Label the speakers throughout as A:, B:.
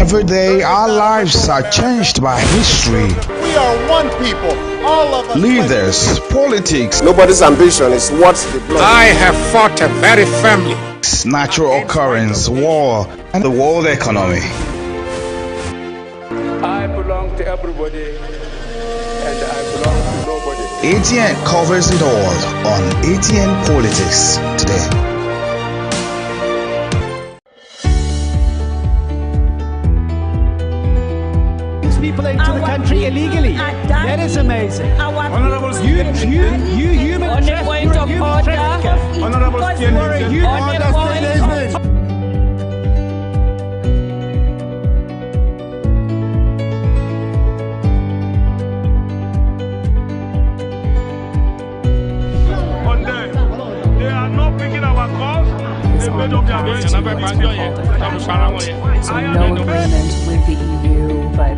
A: Every day, our lives are changed by history.
B: We are one people, all of us.
A: Leaders, politics.
B: Nobody's ambition is what's the blood.
C: I have fought a very family.
A: Natural occurrence, war, and the world economy.
D: I belong to everybody, and I belong to nobody.
A: ATN covers it all on ATN Politics today.
E: People into the country illegally. That is amazing.
F: Honorable
E: You human trafficker.
F: Honorable they are not picking our calls. They made up their minds.
G: So no agreement with the EU, but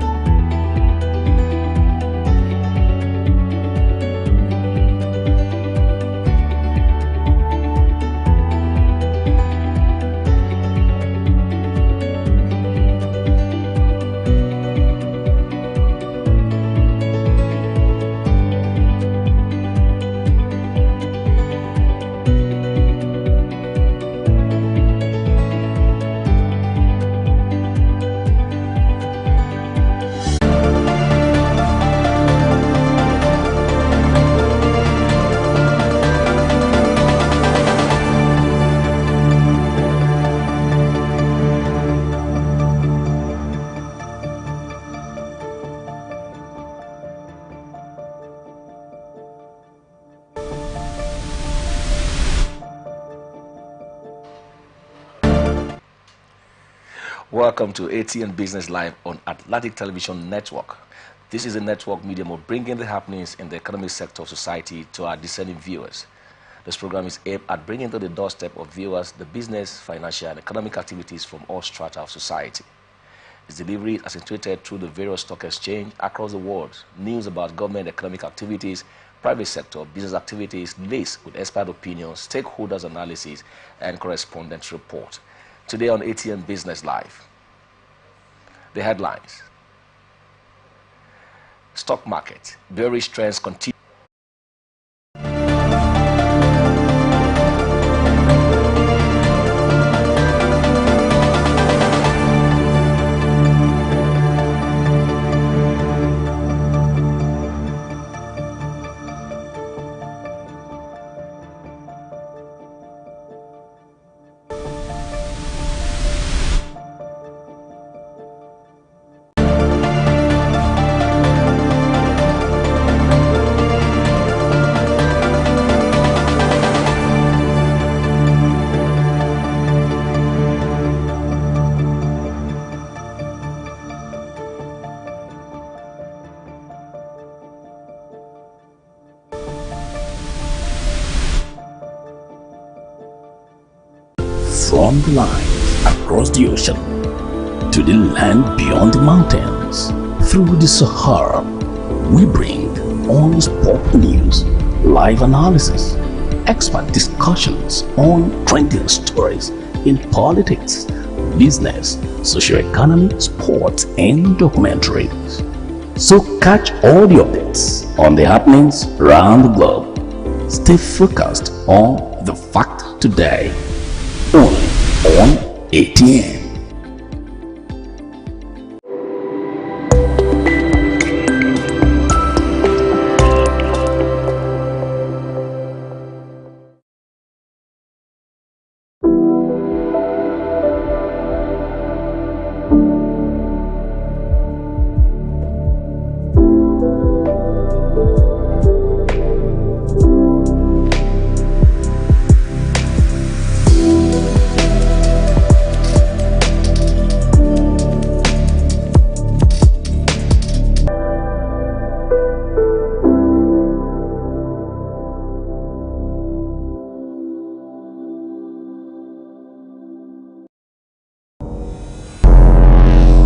H: Welcome to ATN Business Live on Atlantic Television Network. This is a network medium of bringing the happenings in the economic sector of society to our discerning viewers. This program is aimed at bringing to the doorstep of viewers the business, financial, and economic activities from all strata of society. Its delivery is accentuated through the various stock exchange across the world, news about government economic activities, private sector business activities, laced with expert opinions, stakeholders analysis, and correspondence report. Today on ATN Business Live, the headlines. Stock market, bearish trends continue.
I: From the lines across the ocean to the land beyond the mountains, through the Sahara, we bring honest pop news, live analysis, expert discussions on trending stories in politics, business, socio-economy, sports, and documentaries. So catch all the updates on the happenings around the globe. Stay focused on the fact today. Only on ATN.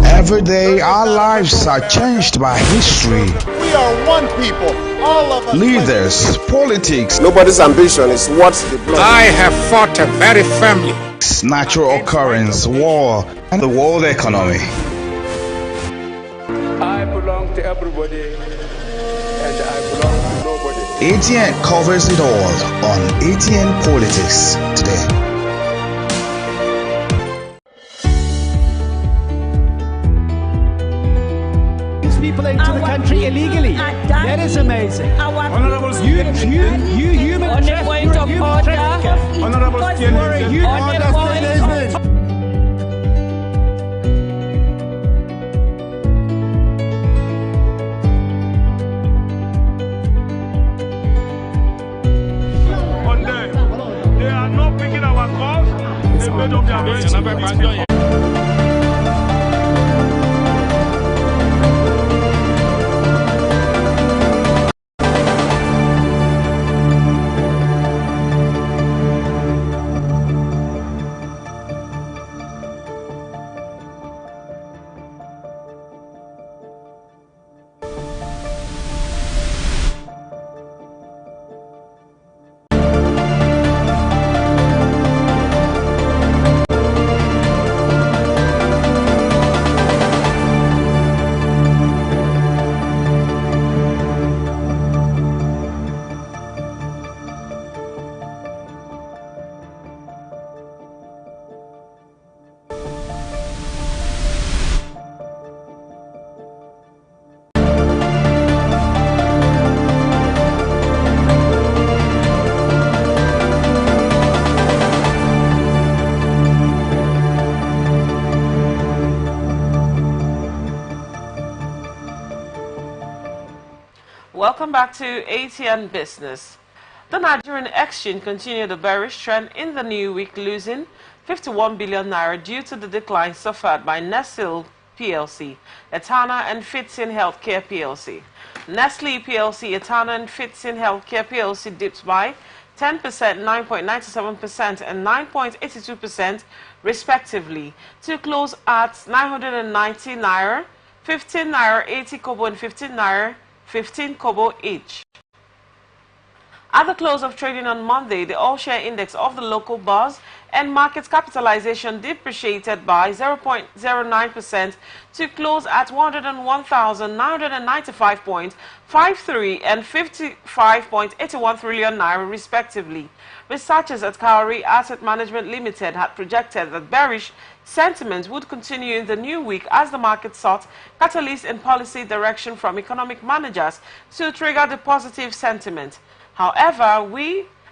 A: Every day, our lives are changed by history.
B: We are one people, all of us.
A: Leaders, politics.
B: Nobody's ambition is what's the blood.
C: I have fought a very family.
A: Natural occurrence, war, and the world economy.
D: belong to everybody and I belong to nobody.
A: ATN covers it all on ATN Politics today.
E: People into the country illegally. That is amazing. You human trafficker.
F: Honorable they are not picking our calls. They made up their mind.
J: Welcome back to ATN Business. The Nigerian exchange continued a bearish trend in the new week, losing 51 billion naira due to the decline suffered by Nestle PLC, Etana and Fitsin Healthcare PLC. Nestle PLC, Etana and Fitsin Healthcare PLC dipped by 10%, 9.97% and 9.82% respectively to close at 990 naira, 15 naira 80 kobo and 15 naira 15 kobo each. At the close of trading on Monday, the all-share index of the local bars and market capitalization depreciated by 0.09% to close at 101,995.53 and 55.81 trillion naira respectively. Researchers at Kauri Asset Management Limited had projected that bearish sentiment would continue in the new week as the market sought catalyst and policy direction from economic managers to trigger the positive sentiment. However,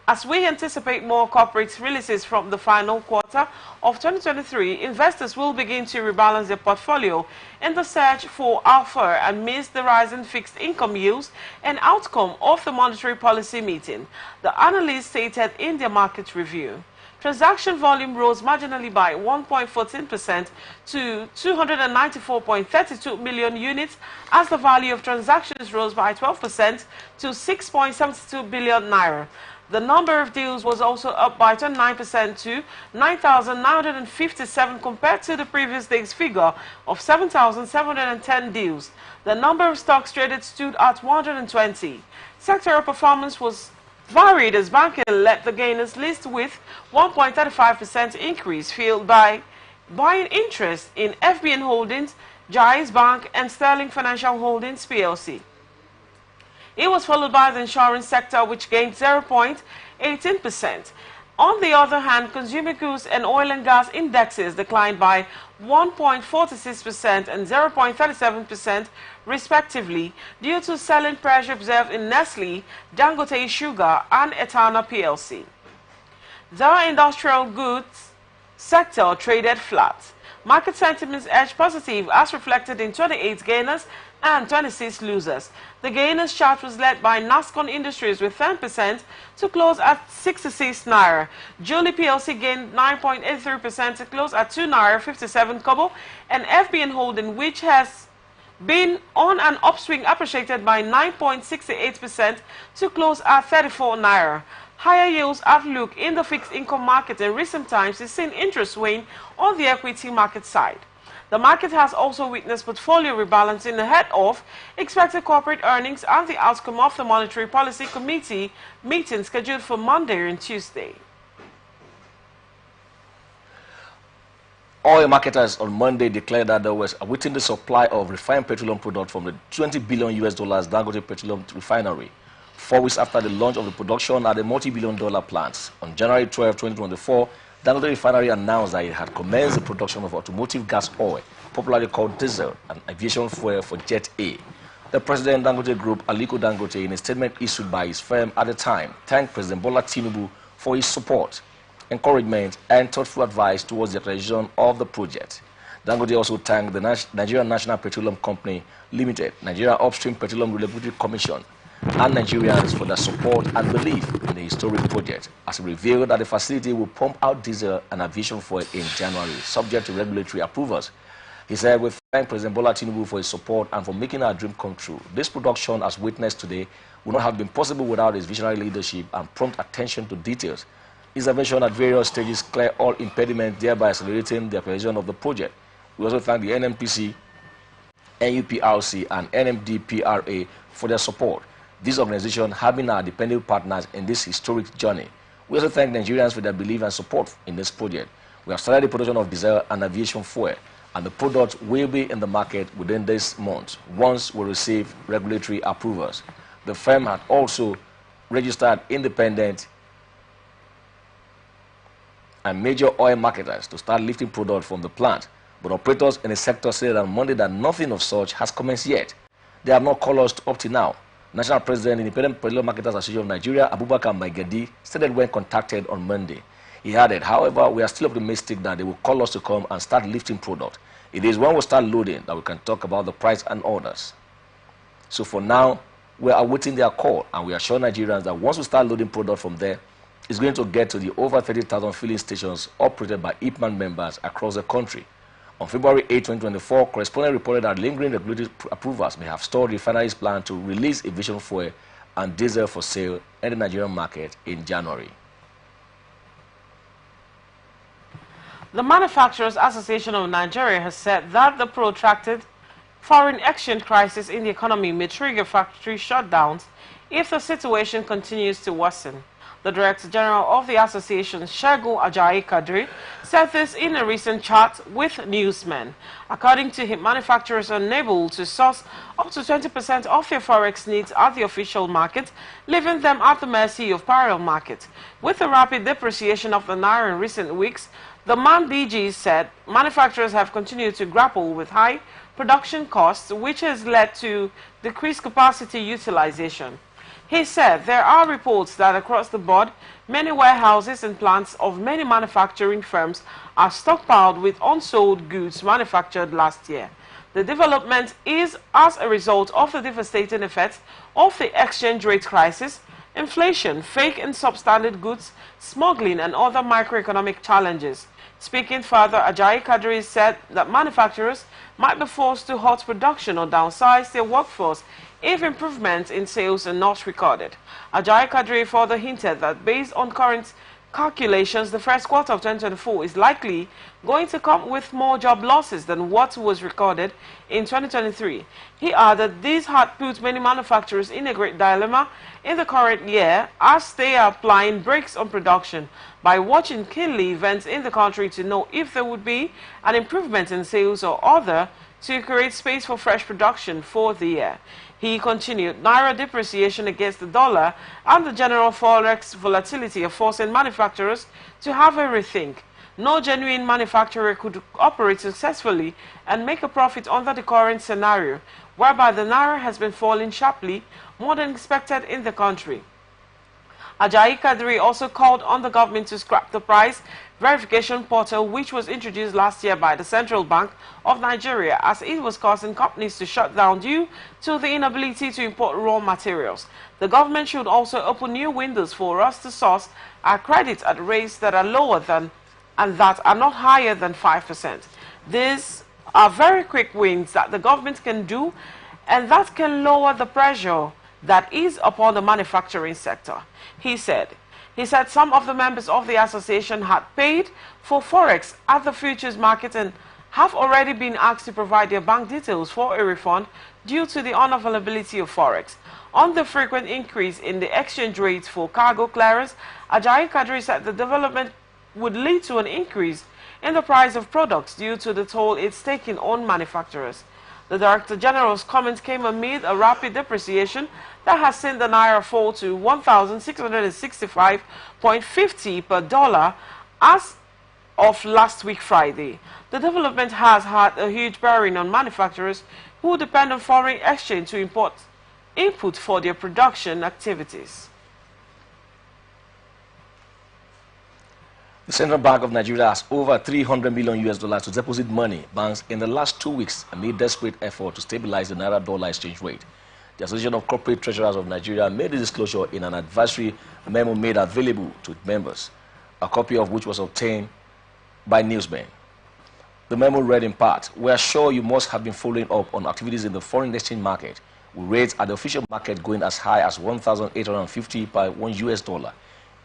J: as we anticipate more corporate releases from the final quarter of 2023, investors will begin to rebalance their portfolio in the search for alpha amidst the rising fixed income yields and outcome of the monetary policy meeting, the analyst stated in their market review. Transaction volume rose marginally by 1.14% to 294.32 million units as the value of transactions rose by 12% to 6.72 billion naira. The number of deals was also up by 29% to 9,957 compared to the previous day's figure of 7,710 deals. The number of stocks traded stood at 120. Sectoral performance was varied as banking led the gainers list with 1.35% increase fueled by buying interest in FBN Holdings, Jais Bank and Sterling Financial Holdings PLC. It was followed by the insurance sector, which gained 0.18%. On the other hand, consumer goods and oil and gas indexes declined by 1.46% and 0.37% respectively due to selling pressure observed in Nestle, Dangote Sugar and Etana PLC. The industrial goods sector traded flat. Market sentiments edged positive as reflected in 28 gainers and 26 losers. The gainers chart was led by Nascon Industries with 10% to close at 66 naira. Julie PLC gained 9.83% to close at 2 naira 57 kobo, and FBN Holding, which has been on an upswing, appreciated by 9.68% to close at 34 naira. Higher yields outlook in the fixed income market in recent times is seen interest wane on the equity market side. The market has also witnessed portfolio rebalancing ahead of expected corporate earnings and the outcome of the Monetary Policy Committee meeting scheduled for Monday and Tuesday.
H: Oil marketers on Monday declared that there was awaiting the supply of refined petroleum product from the $20 billion Dangote Petroleum Refinery, 4 weeks after the launch of the production at the multi-billion-dollar plant. On January 12, 2024, Dangote Refinery announced that it had commenced the production of automotive gas oil, popularly called diesel, and aviation fuel for Jet A. The President Dangote Group, Aliko Dangote, in a statement issued by his firm at the time, thanked President Bola Tinubu for his support, encouragement, and thoughtful advice towards the realization of the project. Dangote also thanked the Nigerian National Petroleum Company Limited, Nigeria Upstream Petroleum Regulatory Commission, and Nigerians for their support and belief in the historic project, as he revealed that the facility will pump out diesel and aviation fuel in January, subject to regulatory approvals. He said, "We thank President Bola Tinubu for his support and for making our dream come true. This production, as witnessed today, would not have been possible without his visionary leadership and prompt attention to details. Intervention at various stages clear all impediments, thereby accelerating the realization of the project." We also thank the NNPC, NUPRC, and NMDPRA for their support. These organizations have been our dependable partners in this historic journey. We also thank Nigerians for their belief and support in this project. We have started the production of diesel and aviation fuel, and the product will be in the market within this month once we receive regulatory approvals. The firm had also registered independent and major oil marketers to start lifting product from the plant, but operators in the sector said on Monday that nothing of such has commenced yet. They have not called us up to now. National President, Independent Petroleum Marketers Association of Nigeria, Abubakar Maigadi, stated when contacted on Monday. He added, "However, we are still optimistic that they will call us to come and start lifting product. It is when we start loading that we can talk about the price and orders." So for now, we are awaiting their call, and we assure Nigerians that once we start loading product from there, it's going to get to the over 30,000 filling stations operated by IPMAN members across the country. On February 8, 2024, correspondent reported that lingering regulatory approvals may have stalled refineries' plan to release aviation fuel and diesel for sale in the Nigerian market in January.
J: The Manufacturers Association of Nigeria has said that the protracted foreign exchange crisis in the economy may trigger factory shutdowns if the situation continues to worsen. The Director General of the association, Segun Ajayi Kadri, said this in a recent chat with newsmen. According to him, manufacturers are unable to source up to 20% of their forex needs at the official market, leaving them at the mercy of parallel market. With the rapid depreciation of the naira in recent weeks, the MAN DG said manufacturers have continued to grapple with high production costs, which has led to decreased capacity utilization. He said there are reports that across the board, many warehouses and plants of many manufacturing firms are stockpiled with unsold goods manufactured last year. The development is as a result of the devastating effects of the exchange rate crisis, inflation, fake and substandard goods, smuggling, and other microeconomic challenges. Speaking further, Ajayi Kadri said that manufacturers might be forced to halt production or downsize their workforce if improvements in sales are not recorded. Ajayi Kadri further hinted that based on current calculations, the first quarter of 2024 is likely going to come with more job losses than what was recorded in 2023. He added this had put many manufacturers in a great dilemma in the current year as they are applying brakes on production by watching keenly events in the country to know if there would be an improvement in sales or other to create space for fresh production for the year. He continued, naira depreciation against the dollar and the general forex volatility are forcing manufacturers to have a rethink. No genuine manufacturer could operate successfully and make a profit under the current scenario, whereby the naira has been falling sharply, more than expected in the country. Ajayi Kadri also called on the government to scrap the price verification portal, which was introduced last year by the Central Bank of Nigeria, as it was causing companies to shut down due to the inability to import raw materials. The government should also open new windows for us to source our credit at rates that are lower than and that are not higher than 5%. These are very quick wins that the government can do, and that can lower the pressure that is upon the manufacturing sector. He said some of the members of the association had paid for forex at the futures market and have already been asked to provide their bank details for a refund due to the unavailability of forex. On the frequent increase in the exchange rates for cargo clearance, Ajayi Kadri said the development would lead to an increase in the price of products due to the toll it's taking on manufacturers. The Director General's comments came amid a rapid depreciation that has seen the Naira fall to 1,665.50 per dollar as of last week Friday. The development has had a huge bearing on manufacturers who depend on foreign exchange to import input for their production activities.
H: The Central Bank of Nigeria has over $300 million to deposit money banks in the last 2 weeks amid desperate effort to stabilize the Naira-dollar exchange rate. The Association of Corporate Treasurers of Nigeria made the disclosure in an advisory memo made available to its members, a copy of which was obtained by newsmen. The memo read in part, "We are sure you must have been following up on activities in the foreign exchange market, with rates at the official market going as high as 1,850 per $1.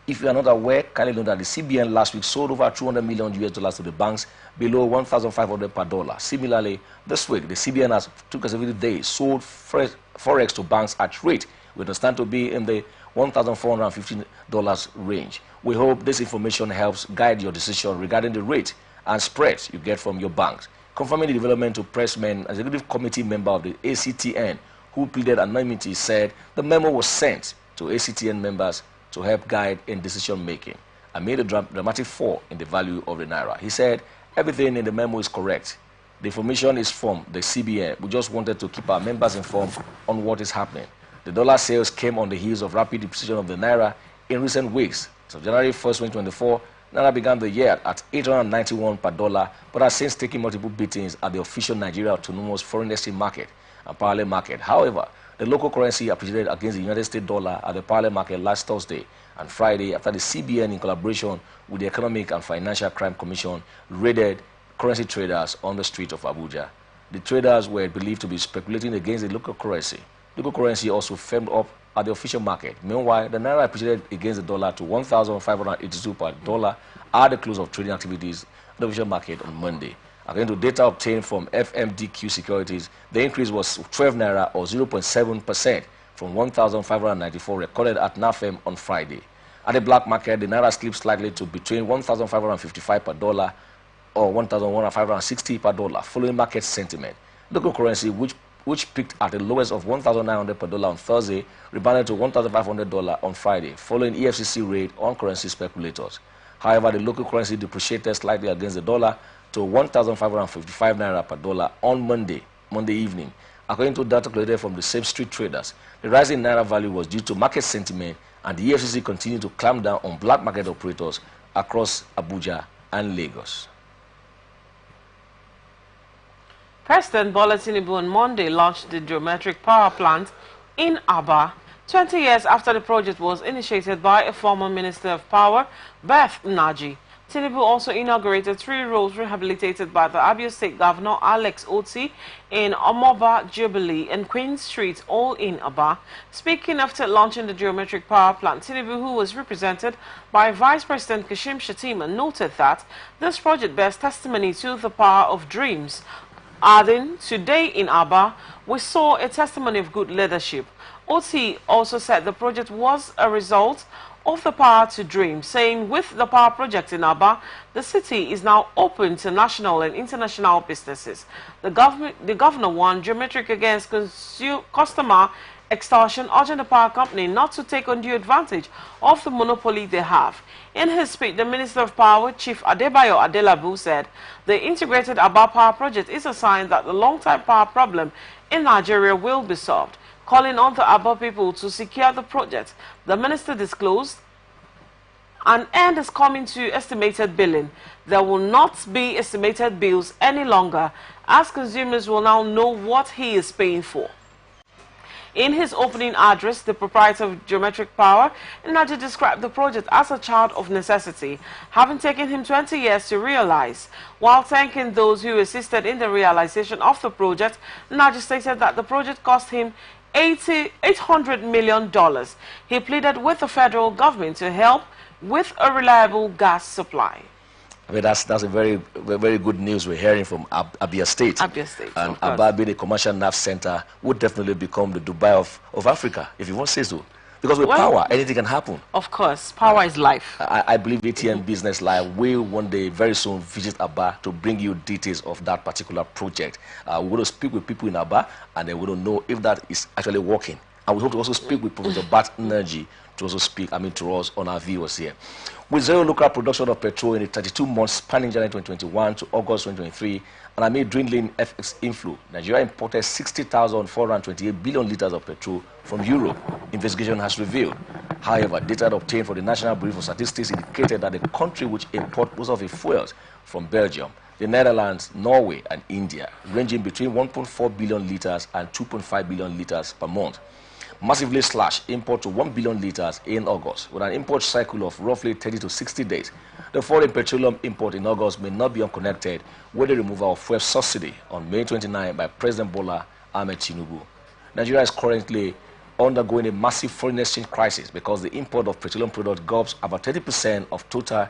H: If you are not aware, kindly know that the CBN last week sold over $200 million to the banks below 1,500 per dollar. Similarly, this week, the CBN has 2 consecutive days sold forex to banks at rate which will stand to be in the $1,450 range. We hope this information helps guide your decision regarding the rate and spreads you get from your banks." Confirming the development to pressmen, an executive committee member of the ACTN who pleaded anonymity said the memo was sent to ACTN members to help guide in decision-making amid a dramatic fall in the value of the Naira. He said, "Everything in the memo is correct. The information is from the CBN. We just wanted to keep our members informed on what is happening. The dollar sales came on the heels of rapid depreciation of the Naira in recent weeks. So January 1st, 2024, Naira began the year at 891 per dollar, but has since taken multiple beatings at the official Nigeria autonomous foreign exchange market and parallel market. However, the local currency appreciated against the United States dollar at the parallel market last Thursday and Friday after the CBN, in collaboration with the Economic and Financial Crime Commission, raided currency traders on the street of Abuja. The traders were believed to be speculating against the local currency. Local currency also firmed up at the official market. Meanwhile, the Naira appreciated against the dollar to 1,582 per dollar at the close of trading activities at the official market on Monday. According to data obtained from FMDQ Securities, the increase was 12 Naira or 0.7% from 1,594 recorded at NAFEM on Friday. At the black market, the Naira slipped slightly to between 1,555 per dollar or 1,560 per dollar, following market sentiment. Local currency, which peaked at the lowest of 1,900 per dollar on Thursday, rebounded to $1,500 on Friday, following EFCC raid on currency speculators. However, the local currency depreciated slightly against the dollar to 1,555 Naira per dollar on Monday evening. According to data collected from the same street traders, the rising Naira value was due to market sentiment, and the EFCC continued to clamp down on black market operators across Abuja and Lagos.
J: President Bola Tinubu on Monday launched the geometric power plant in Aba, 20 years after the project was initiated by a former Minister of Power, Beth Naji. Tinubu also inaugurated 3 roads rehabilitated by the Abia State Governor Alex Oti in Omoba, Jubilee, and Queen Street, all in Aba. Speaking after launching the geometric power plant, Tinubu, who was represented by Vice President Kashim Shettima, noted that this project bears testimony to the power of dreams. Adding, "Today in Aba, we saw a testimony of good leadership." Oti also said the project was a result of the power to dream, saying with the power project in Aba, the city is now open to national and international businesses. The governor warned geometric against customer extortion, urging the power company not to take undue advantage of the monopoly they have. In his speech, the Minister of Power, Chief Adebayo Adelabu, said the integrated Aba power project is a sign that the long-time power problem in Nigeria will be solved. Calling on the Aba people to secure the project, the minister disclosed an end is coming to estimated billing. There will not be estimated bills any longer, as consumers will now know what he is paying for. In his opening address, the proprietor of Geometric Power, Naji, described the project as a child of necessity, having taken him 20 years to realize. While thanking those who assisted in the realization of the project, Naji stated that the project cost him $800 million. He pleaded with the federal government to help with a reliable gas supply.
H: I mean, that's a very good news we're hearing from Abia State.
J: Abia State,
H: and Aba being a commercial nerve center would definitely become the Dubai of Africa, if you want to say so. Because with power, anything can happen.
J: Of course, power is life.
H: I believe ATN Business Live will one day very soon visit Aba to bring you details of that particular project. We're going to speak with people in Aba, and then we're going to know if that is actually working. And we hope to also speak with Professor Bat Energy to also speak, to us on our viewers here. With zero local production of petrol in the 32 months spanning January 2021 to August 2023, and amid dwindling FX inflow, Nigeria imported 60,428 billion liters of petrol from Europe, investigation has revealed. However, data obtained from the National Bureau for Statistics indicated that the country which imports most of its fuels from Belgium, the Netherlands, Norway, and India, ranging between 1.4 billion liters and 2.5 billion liters per month, massively slashed import to 1 billion liters in August, with an import cycle of roughly 30 to 60 days. The foreign petroleum import in August may not be unconnected with the removal of fuel subsidy on May 29 by President Bola Ahmed Tinubu. Nigeria is currently undergoing a massive foreign exchange crisis because the import of petroleum products gobs about 30% of total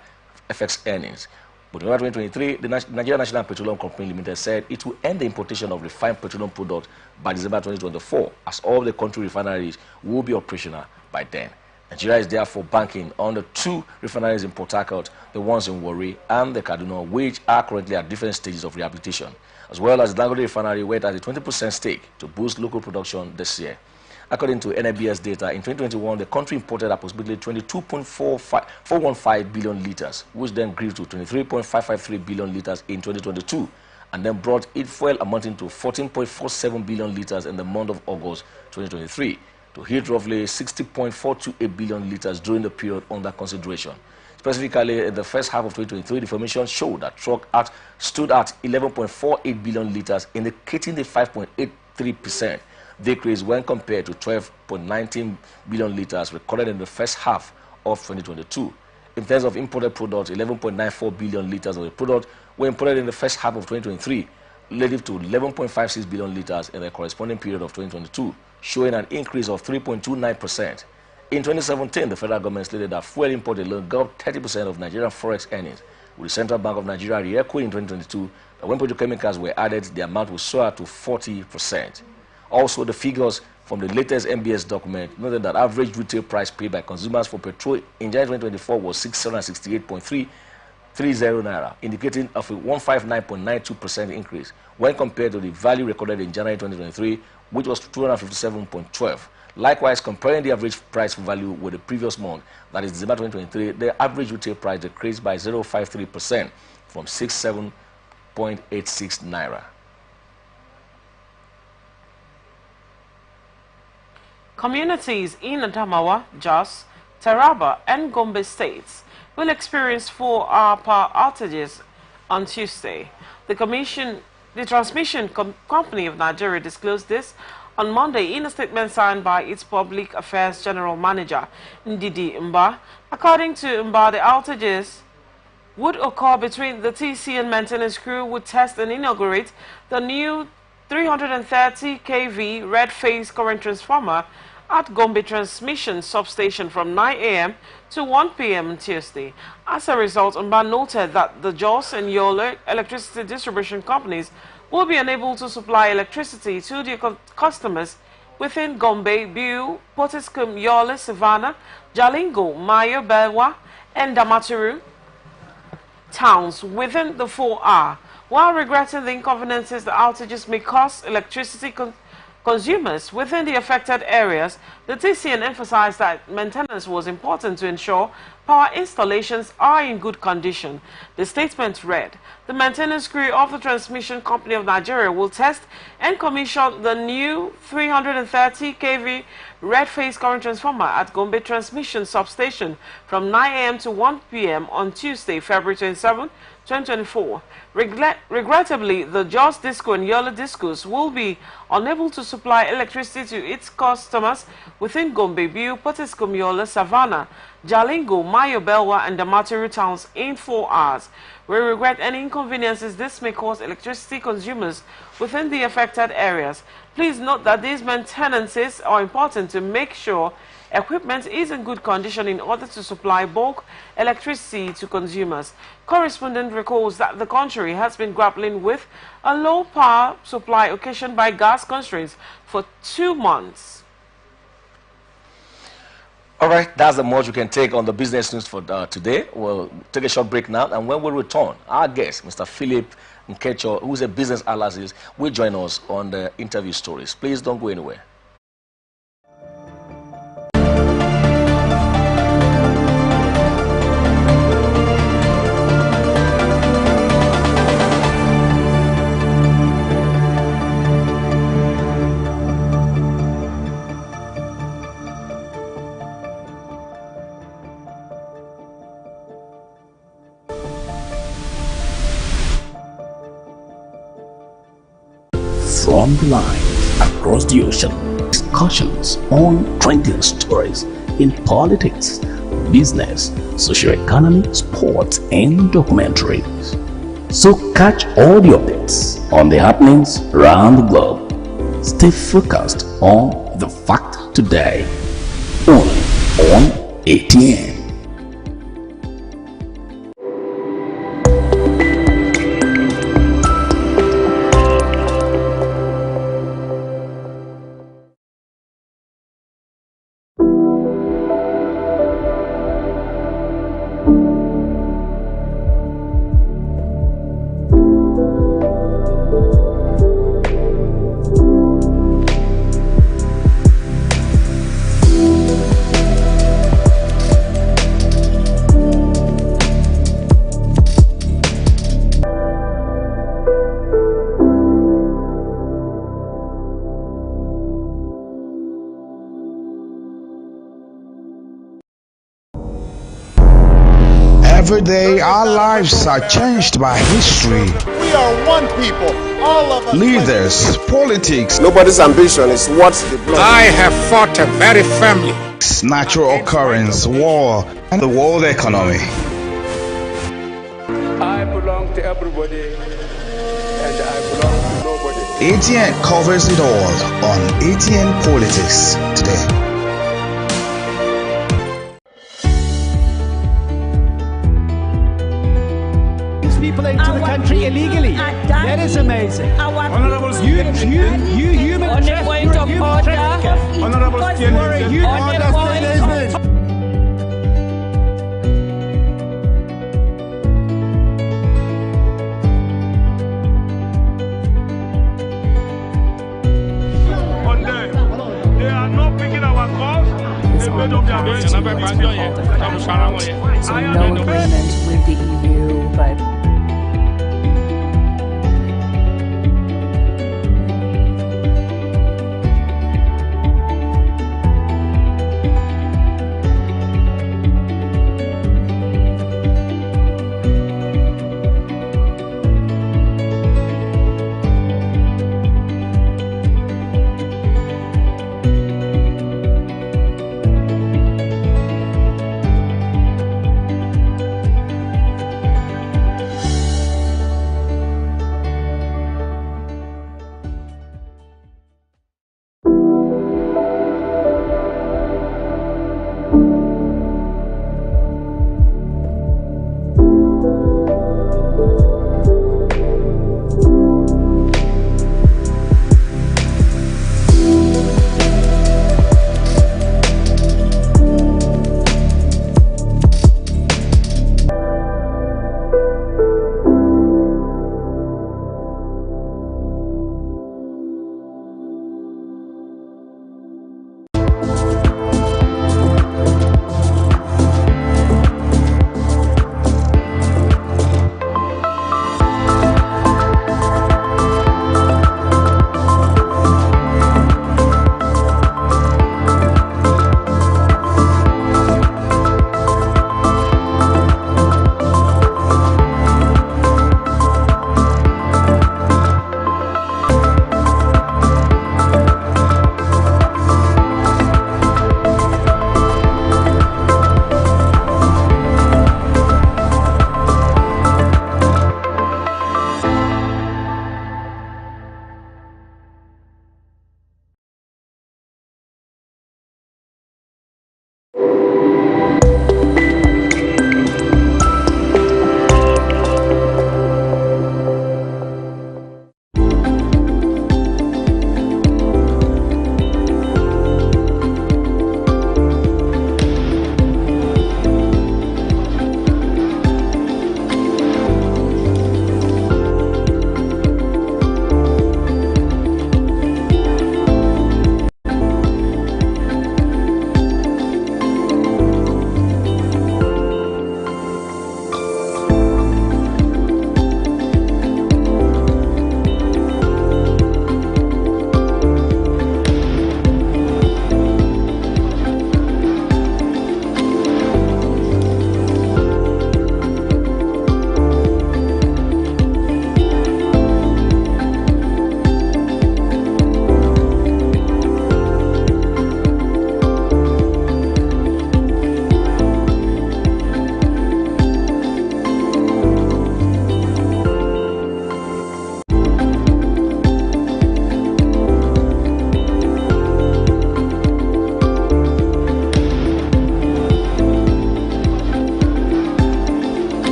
H: FX earnings. But in November 2023, the Nigeria National Petroleum Company Limited said it will end the importation of refined petroleum products by December 2024, as all the country refineries will be operational by then. Nigeria is therefore banking on the two refineries in Port Harcourt, the ones in Warri and the Kaduna, which are currently at different stages of rehabilitation, as well as the Dangote refinery, where it has a 20% stake to boost local production this year. According to NIBS data, in 2021, the country imported approximately 22.415 billion liters, which then grew to 23.553 billion liters in 2022, and then brought in fuel amounting to 14.47 billion liters in the month of August 2023, to hit roughly 60.428 billion liters during the period under consideration. Specifically, in the first half of 2023, the information showed that truck stood at 11.48 billion liters, indicating the 5.83% decrease when compared to 12.19 billion liters recorded in the first half of 2022. In terms of imported products, 11.94 billion liters of the product were imported in the first half of 2023, relative to 11.56 billion liters in the corresponding period of 2022, showing an increase of 3.29%. In 2017, the federal government stated that fuel import alone got 30% of Nigerian forex earnings, with the Central Bank of Nigeria re-echoing in 2022 that when petrochemicals were added, the amount would soar to 40%. Also, the figures from the latest MBS document noted that average retail price paid by consumers for petrol in January 2024 was 668.330 naira, indicating of a 159.92% increase when compared to the value recorded in January 2023, which was 257.12. Likewise, comparing the average price value with the previous month, that is December 2023, the average retail price decreased by 0.53% from 67.86 naira.
J: Communities in Adamawa, Jos, Taraba, and Gombe states will experience 4-hour power outages on Tuesday. The Transmission Company of Nigeria disclosed this on Monday in a statement signed by its Public Affairs General Manager, Ndidi Mba. According to Mba, the outages would occur between the TC and maintenance crew would test and inaugurate the new 330 kV red phase current transformer at Gombe Transmission Substation from 9 a.m. to 1 p.m. on Tuesday. As a result, Mba noted that the Jos and Yola electricity distribution companies will be unable to supply electricity to their customers within Gombe, Biu, Potiskum, Yola, Savannah, Jalingo, Mayo, Belwa, and Damaturu towns within the 4-hour. While regretting the inconveniences the outages may cause electricity consumers within the affected areas, the TCN emphasized that maintenance was important to ensure power installations are in good condition. The statement read, "The maintenance crew of the Transmission Company of Nigeria will test and commission the new 330 kV red phase current transformer at Gombe Transmission Substation from 9 a.m. to 1 p.m. on Tuesday, February 27, 2024. Regrettably, the Jos Disco and Yola Discos will be unable to supply electricity to its customers within Gombe, Biu, Potiskum, Yola, Savannah, Jalingo, Mayo, Belwa, and Damaturu towns in 4 hours. We regret any inconveniences this may cause electricity consumers within the affected areas. Please note that these maintenances are important to make sure equipment is in good condition in order to supply bulk electricity to consumers." Correspondent recalls that the country has been grappling with a low power supply occasioned by gas constraints for 2 months.
H: All right, that's the much we can take on the business news for today. We'll take a short break now, and when we return, our guest, Mr. Philip Nkecho, who is a business analyst, will join us on the interview stories. Please don't go anywhere.
I: From the lines across the ocean, discussions on trending stories in politics, business, socio-economy, sports, and documentaries. So catch all the updates on the happenings around the globe. Stay focused on the fact today, only on ATN.
A: Every day, our lives are changed by history.
B: We are one people, all of us.
A: Leaders, politics,
B: Nobody's ambition is what the blood.
C: I have fought a very family.
A: natural occurrence, war, and the world economy.
D: I belong to everybody, and I belong to nobody.
A: ATN covers it all on ATN Politics today.
E: People into the country illegally. That is amazing.
F: Honorable
E: You human
J: On the point of order.
F: Honorable on them. They are not picking our calls. They made up their minds.
G: So no agreement with the EU, but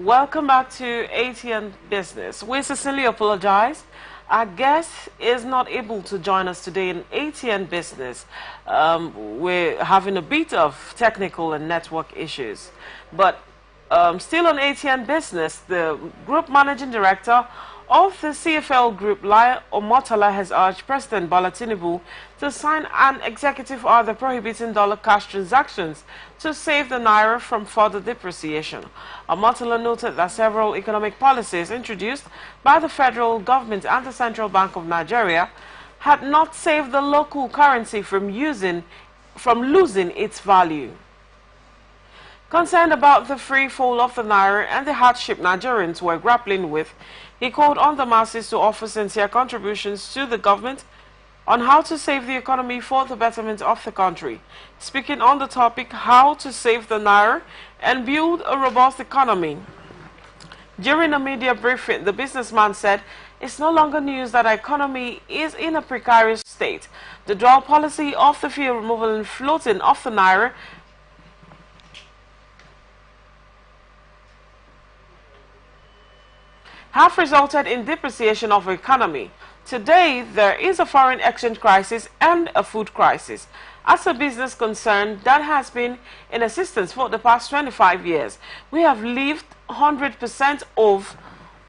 J: Welcome back to ATN Business. We sincerely apologize. Our guest is not able to join us today in ATN Business. We're having a bit of technical and network issues. But still on ATN Business, the Group Managing Director of the CFL Group, Lai Omotala, has urged President Bola Tinubu to sign an executive order prohibiting dollar cash transactions to save the naira from further depreciation. Omotala noted that several economic policies introduced by the federal government and the Central Bank of Nigeria had not saved the local currency from losing its value. Concerned about the free fall of the naira and the hardship Nigerians were grappling with, he called on the masses to offer sincere contributions to the government on how to save the economy for the betterment of the country. Speaking on the topic, how to save the naira and build a robust economy, during a media briefing, the businessman said it's no longer news that our economy is in a precarious state. The dual policy of the fuel removal and floating of the naira have resulted in depreciation of our economy. Today, there is a foreign exchange crisis and a food crisis. As a business concern that has been in existence for the past 25 years, we have lived 100% of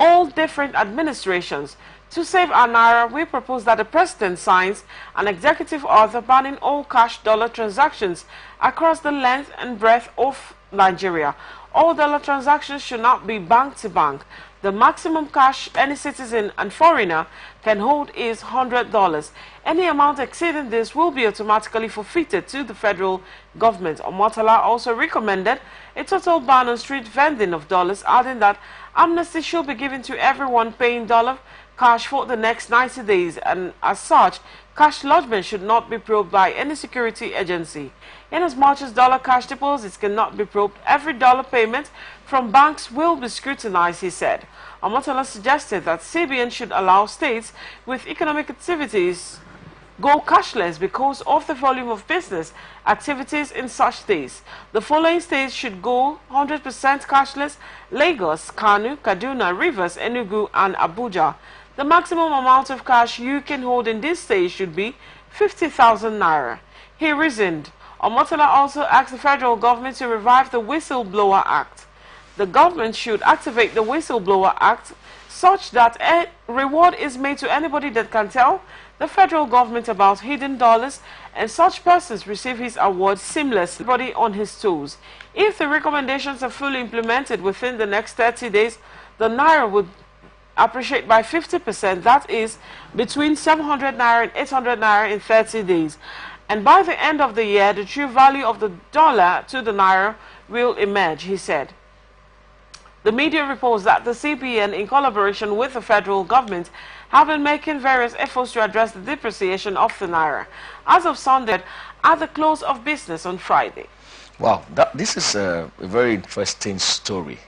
J: all different administrations. To save our naira, we propose that the President signs an executive order banning all cash dollar transactions across the length and breadth of Nigeria. All dollar transactions should not be bank to bank. The maximum cash any citizen and foreigner can hold is $100. Any amount exceeding this will be automatically forfeited to the federal government. Omotala also recommended a total ban on street vending of dollars, adding that amnesty should be given to everyone paying dollar cash for the next 90 days, and as such, cash lodgement should not be probed by any security agency. Inasmuch as dollar cash deposits cannot be probed, every dollar payment from banks will be scrutinized, he said. Omotala suggested that CBN should allow states with economic activities go cashless because of the volume of business activities in such states. The following states should go 100% cashless: Lagos, Kano, Kaduna, Rivers, Enugu, and Abuja. The maximum amount of cash you can hold in this state should be 50,000 naira. He reasoned. Omotala also asked the federal government to revive the Whistleblower Act. The government should activate the Whistleblower Act such that a reward is made to anybody that can tell the federal government about hidden dollars, and such persons receive his award seamlessly, everybody on his toes. If the recommendations are fully implemented within the next 30 days, the naira would appreciate by 50%, that is between 700 naira and 800 naira in 30 days. And by the end of the year, the true value of the dollar to the naira will emerge, he said. The media reports that the CBN, in collaboration with the federal government, have been making various efforts to address the depreciation of the naira. As of Sunday, at the close of business on Friday.
H: Wow, this is a very interesting story.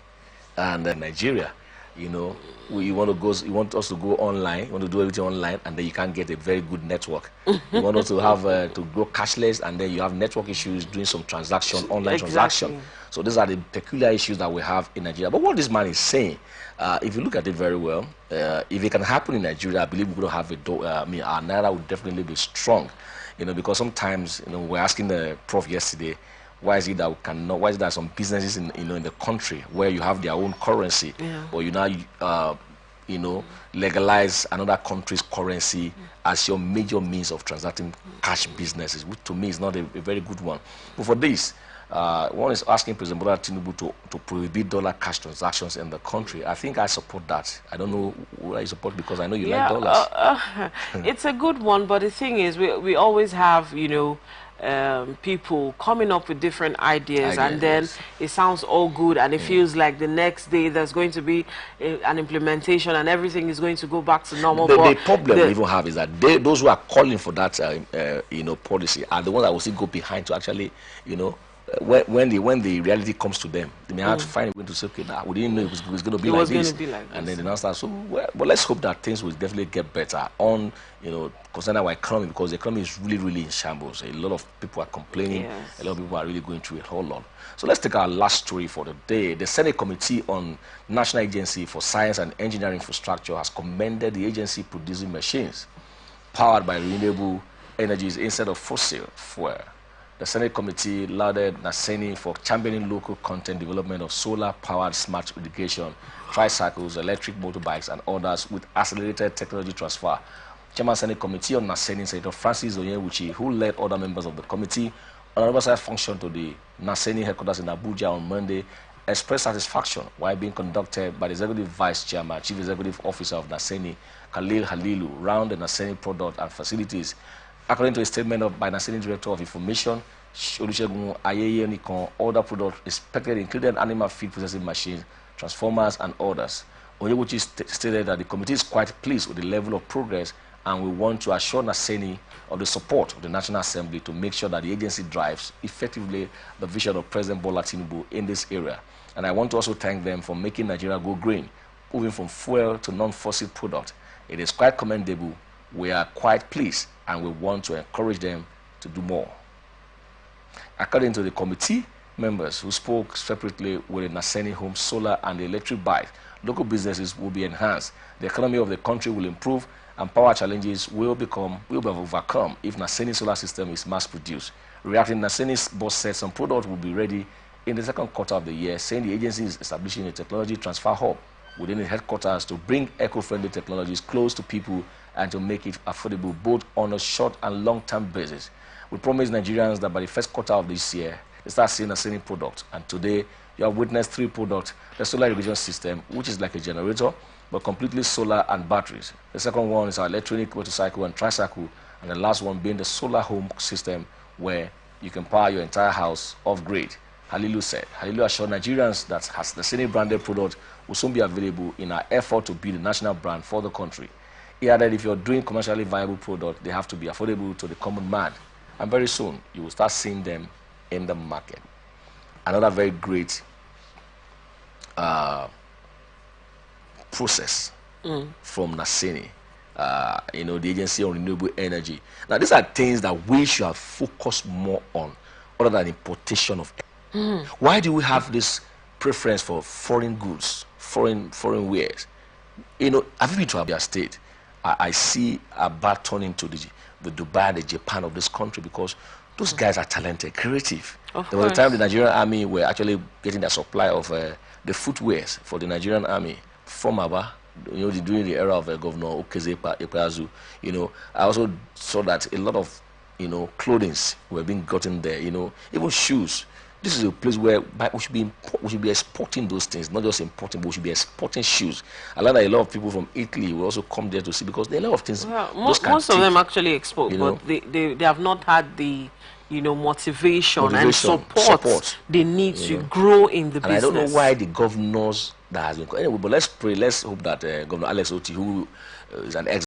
H: And Nigeria, you know, you want us to go online, you want to do everything online, and then you can't get a very good network. You want us to have to go cashless, and then you have network issues doing some transaction, online transaction. So these are the peculiar issues that we have in Nigeria. But what this man is saying, if you look at it very well, if it can happen in Nigeria, I believe we're going to have our naira will definitely be strong. You know, because sometimes, you know, we're asking the prof yesterday, why is it that we cannot? Why is there some businesses in in the country where you have their own currency, but you now legalize another country's currency as your major means of transacting cash businesses, which to me is not a very good one. But for this, one is asking President Bola Tinubu to prohibit dollar cash transactions in the country. I think I support that. I don't know why you support, because I know you like dollars.
J: It's a good one, but the thing is, we always have, you know, people coming up with different ideas, and then it sounds all good, and it feels like the next day there's going to be an implementation and everything is going to go back to normal.
H: The problem we even have is that those who are calling for that policy are the ones that will still go behind to actually when the reality comes to them, they may have to find a way to say, okay, nah, we didn't know it was going to be like this. And then they now start, so, well, but let's hope that things will definitely get better on, concerning our economy, because the economy is really, really in shambles. A lot of people are complaining. Yes. A lot of people are really going through a whole lot. So let's take our last story for the day. The Senate Committee on National Agency for Science and Engineering Infrastructure has commended the agency producing machines powered by renewable energies instead of fossil fuel. The Senate Committee lauded Naseni for championing local content development of solar-powered smart irrigation, tricycles, electric motorbikes, and others with accelerated technology transfer. Chairman Senate Committee on Naseni, Senator Francis Onyewuchi, who led other members of the committee on an oversight function to the Naseni headquarters in Abuja on Monday, expressed satisfaction while being conducted by the Executive Vice Chairman, Chief Executive Officer of Naseni, Khalil Halilu, round the Naseni product and facilities. According to a statement by Naseni Director of Information, Olusegun Ayeye, other products inspected included animal feed processing machines, transformers, and others. Onyewuchi stated that the committee is quite pleased with the level of progress, and we want to assure Naseni of the support of the National Assembly to make sure that the agency drives effectively the vision of President Bola Tinubu in this area. And I want to also thank them for making Nigeria go green, moving from fuel to non-fossil product. It is quite commendable. We are quite pleased, and we want to encourage them to do more. According to the committee members who spoke separately with the Naseni Home Solar and the electric bike, local businesses will be enhanced, the economy of the country will improve, and power challenges will be overcome if Naseni solar system is mass-produced. Reacting, Naseni's boss said some products will be ready in the second quarter of the year, saying the agency is establishing a technology transfer hub within its headquarters to bring eco-friendly technologies close to people and to make it affordable both on a short and long-term basis. We promise Nigerians that by the first quarter of this year, they start seeing Naseni product. And today, you have witnessed 3 products: the solar irrigation system, which is like a generator, but completely solar and batteries. The second one is our electronic motorcycle and tricycle, and the last one being the solar home system, where you can power your entire house off-grid. Halilu said. Halilu assured Nigerians that the Naseni branded product will soon be available in our effort to build a national brand for the country. He added, if you're doing commercially viable product, they have to be affordable to the common man. And very soon, you will start seeing them in the market. Another very great process from Naseni, the Agency on Renewable Energy. Now, these are things that we should have focused more on, other than importation of energy. Why do we have this preference for foreign goods, foreign wares? Have you been to Abia State? I see about turning to the Dubai, the Japan of this country, because those guys are talented, creative. There was a time the Nigerian army were actually getting their supply of the footwears for the Nigerian army from Aba, during the era of Governor Okeze Ekpeazu. I also saw that a lot of, clothings were being gotten there, even shoes. This is a place where we should be exporting those things, not just importing, but we should be exporting shoes. I learned that a lot of people from Italy will also come there to see, because there are a lot of things.
J: Well, most of them actually export, but they have not had the motivation and support they need to grow in the business.
H: And I don't know why the governors that has been. Anyway, but let's pray. Let's hope that Governor Alex Oti, who is an ex